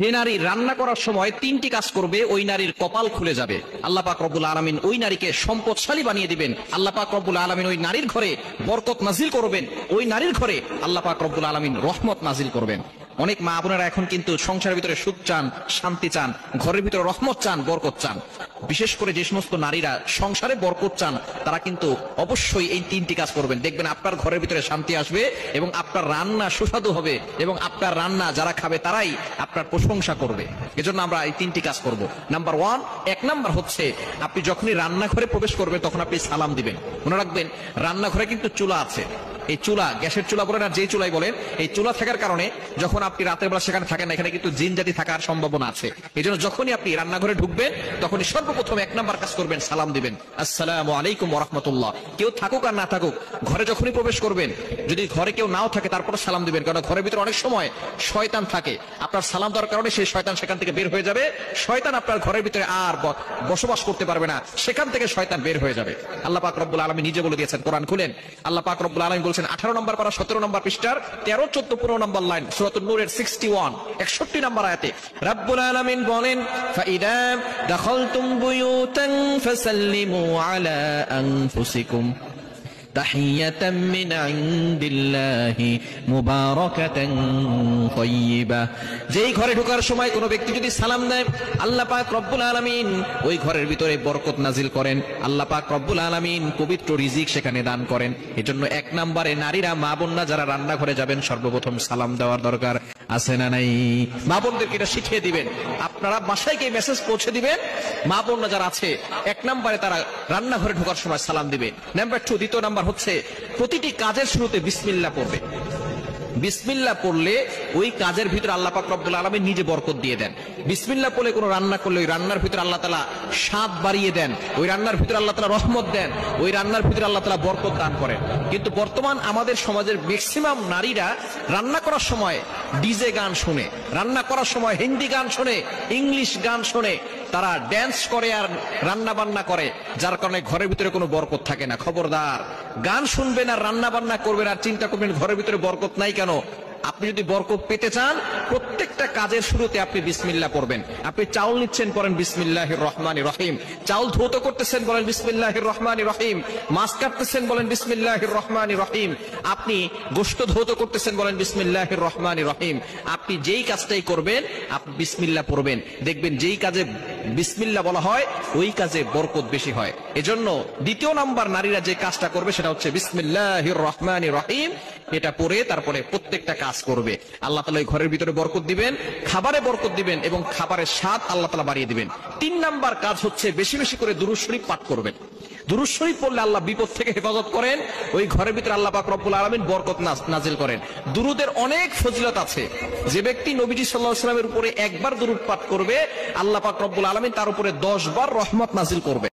যে নারী রান্না করার সময় তিনটি কাজ করবে ওই নারীর কপাল খুলে যাবে। আল্লাহ পাক রব্বুল আলামিন ওই নারীকে সম্পদশালী বানিয়ে দিবেন। আল্লাহ পাক রব্বুল আলামিন ওই নারীর ঘরে বরকত নাজিল করবেন। ওই নারীর ঘরে আল্লাহ পাক রব্বুল আলামিন রহমত নাজিল করবেন। অনেক মা বোনেরা এখন কিন্তু সংসারের ভিতরে সুখ চান, শান্তি চান, ঘরের ভিতরে রহমত চান, বরকত চান। বিশেষ করে যে সমস্ত নারীরা সংসারে বরকত চান তারা কিন্তু অবশ্যই এই তিনটি কাজ করবেন। দেখবেন আপনার ঘরের ভিতরে শান্তি আসবে এবং আপনার রান্না সুস্বাদু হবে এবং আপনার রান্না যারা খাবে তারাই আপনার প্রশংসা করবে। এজন্য আমরা এই তিনটি কাজ করব। নাম্বার ওয়ান, এক নাম্বার হচ্ছে আপনি যখনই রান্নাঘরে প্রবেশ করবেন তখন আপনি সালাম দিবেন। মনে রাখবেন রান্নাঘরে কিন্তু চুলা আছে। এই চুলা, গ্যাসের চুলা বলেন আর যে চুলাই বলেন, এই চুলা থাকার কারণে যখন আপনি রাতের বেলা সেখানে থাকেন না, এখানে কিন্তু জিন জাতি থাকার সম্ভাবনা আছে। এই জন্য যখনই আপনি রান্নাঘরে ঢুকবেন তখনই সর্বপ্রথম এক নাম্বার কাজ করবেন, সালাম দিবেন, আসসালামু আলাইকুম ওয়া রাহমাতুল্লাহ। কেউ থাকুক আর না থাকুক, ঘরে যখনই প্রবেশ করবেন, যদি ঘরে কেউ নাও থাকে তারপরে সালাম দিবেন, কারণ ঘরের ভিতরে অনেক সময় শয়তান থাকে। আপনার সালাম দেওয়ার কারণে সেই শয়তান সেখান থেকে বের হয়ে যাবে। শয়তান আপনার ঘরের ভিতরে আর বসবাস করতে পারবে না, সেখান থেকে শয়তান বের হয়ে যাবে। আল্লাহ পাক রব্বুল আলামিন নিজে বলে দিয়েছেন, কোরআন খুলেন, আল্লাহ পাক রব্বুল আলামিন বলেছেন 18 নম্বর পারা 17 নম্বর পৃষ্ঠার 13, 14, 15 নম্বর লাইন, সূরাতুন নূরের 61, 61 নম্বর আয়াতে রব্বুল আলামিন বলেন, ফাইদা দাখালতুম বুয়ুতান ফাসাল্লিমু আলা আনফুসিকুম তাহিয়াতাম মিন ইনদিল্লাহি মুবারাকাতান তাইয়্যিবা। যেই ঘরে ঢোকার সময় কোনো ব্যক্তি যদি সালাম দেয়, আল্লাহ পাক রব্বুল আলামিন ওই ঘরের ভিতরে বরকত নাজিল করেন। আল্লাহ পাক রব্বুল আলামিন পবিত্র রিজিক সেখানে দান করেন। এজন্য এক নম্বরে নারীরা, মা বোনরা যারা রান্নাঘরে যাবেন সর্বপ্রথম সালাম দেওয়ার দরকার আছে না নাই? মা বোনদেরকে এটা শিখিয়ে দিবেন। আপনারা বাসায় গিয়ে মেসেজ পৌঁছে দিবেন, মা বোনরা যারা আছে এক নম্বরে তারা রান্নাঘরে ঢোকার সময় সালাম দিবে। নাম্বার 2, দ্বিতীয় নাম্বার হচ্ছে প্রতিটি কাজের শুরুতে বিসমিল্লাহ পড়বে। বিসমিল্লাহ পড়লে ওই কাজের ভিতরে আল্লাহ পাক রব্বুল আলামিন নিজে বরকত দিয়ে দেন। বিসমিল্লাহ পড়লে কোনো রান্না করলে ওই রান্নার ভিতরে আল্লাহ তাআলা স্বাদ বাড়িয়ে দেন, ওই রান্নার ভিতরে আল্লাহ তাআলা রহমত দেন, ওই রান্নার ভিতরে আল্লাহ তাআলা বরকত দান করেন। কিন্তু বর্তমান আমাদের সমাজের ম্যাক্সিমাম নারীরা রান্না করার সময় ডিজে গান শুনে, রান্না করার সময় হিন্দি গান শুনে, ইংলিশ গান শুনে, তারা ড্যান্স করে আর রান্না বান্না করে, যার কারণে ঘরের ভিতরে কোনো বরকত থাকে না। খবরদার, গান শুনবেন আর রান্না বান্না করবেন আর চিন্তা করবেন ঘরের ভিতরে বরকত নাই কেন। আপনি যদি বরকত পেতে চান প্রত্যেকটা কাজের শুরুতে আপনি বিসমিল্লাহ পড়বেন। আপনি চাউল নিচ্ছেন, পড়েন বিসমিল্লাহির রহমানির রহিম। চাউল ধৌত করতেছেন, বলেন বিসমিল্লাহির রহমানির রহিম। মাছ কাটতেছেন, বলেন বিসমিল্লাহির রহমানির রহিম। আপনি গোশত ধৌত করতেছেন, বলেন বিসমিল্লাহির রহমানির রহিম। আপনি যেই কাজটাই করবেন আপনি বিসমিল্লাহ পড়বেন। দেখবেন যেই কাজে বিসমিল্লাহ বলা হয় ওই কাজে বরকত বেশি হয়। এজন্য দ্বিতীয় নাম্বার নারীরা যে কাজটা করবে সেটা হচ্ছে বিসমিল্লাহির রহমানির রহিম। এটা পড়ে তারপরে প্রত্যেকটা কাজ করবে। আল্লাহ তাআলা এই ঘরের ভিতরে বরকত দিবেন, খাবারে বরকত দিবেন এবং খাবারের স্বাদ আল্লাহ তাআলা বাড়িয়ে দিবেন। 3 নাম্বার কাজ হচ্ছে বেশি বেশি করে দুরূদ শরীফ পাঠ করবেন। দুরূদ শরীফ পড়লে আল্লাহ বিপদ থেকে হেফাজত করেন, ওই ঘরের ভিতরে আল্লাহ পাক রব্বুল আলামিন বরকত নাজিল করেন। দুরুদের অনেক ফজিলত আছে। যে ব্যক্তি নবীজি সাল্লাল্লাহু আলাইহি ওয়াসাল্লামের উপরে একবার দুরূদ পাঠ করবে, আল্লাহ পাক রব্বুল আলামিন তার উপরে 10 বার রহমত নাজিল করবে।